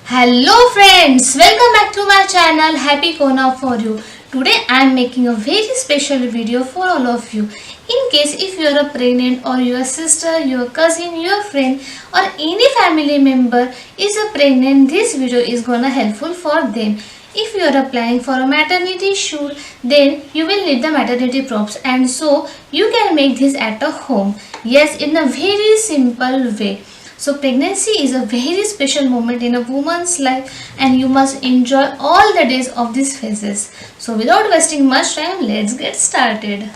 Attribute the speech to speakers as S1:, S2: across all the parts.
S1: Hello friends, welcome back to my channel Happy Kona4u. Today I am making a very special video for all of you. In case if you are pregnant or your sister, your cousin, your friend or any family member is pregnant, this video is gonna helpful for them. If you are applying for a maternity shoot, then you will need the maternity props and so you can make this at a home. Yes, in a very simple way. So pregnancy is a very special moment in a woman's life and you must enjoy all the days of these phases. So without wasting much time, let's get started.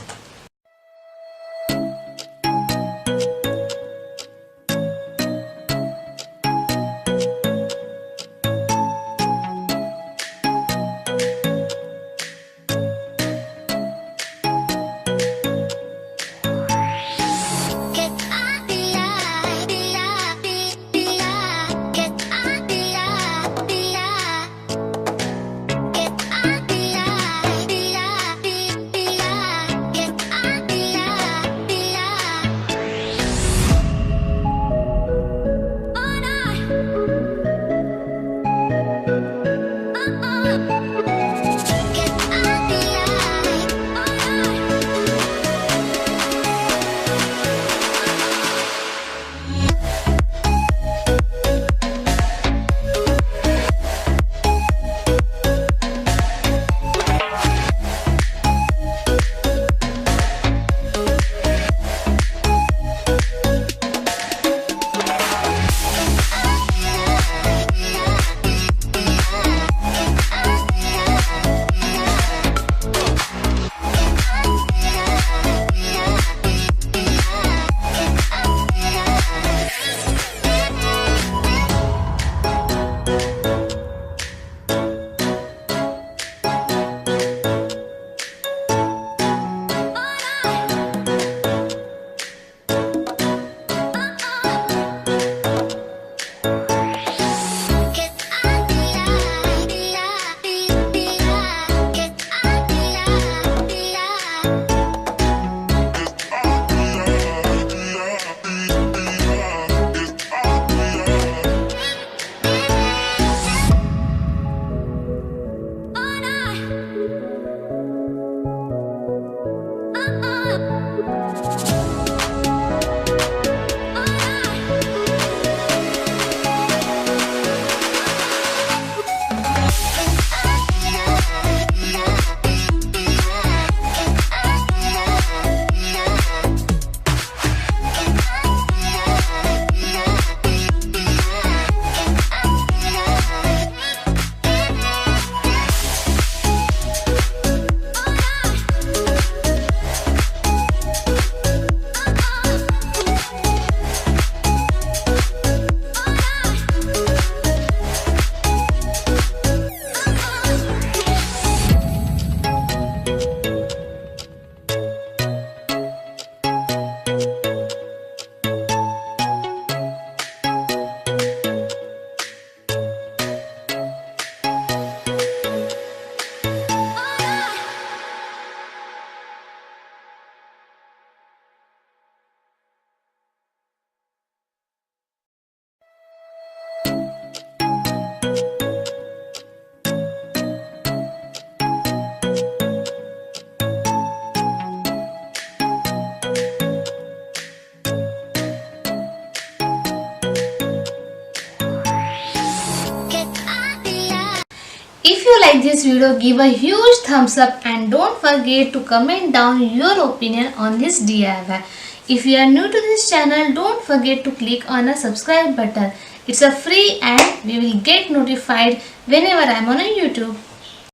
S1: If you like this video, give a huge thumbs up and don't forget to comment down your opinion on this DIY. If you are new to this channel, don't forget to click on a subscribe button. It's a free and we will get notified whenever I am on a YouTube.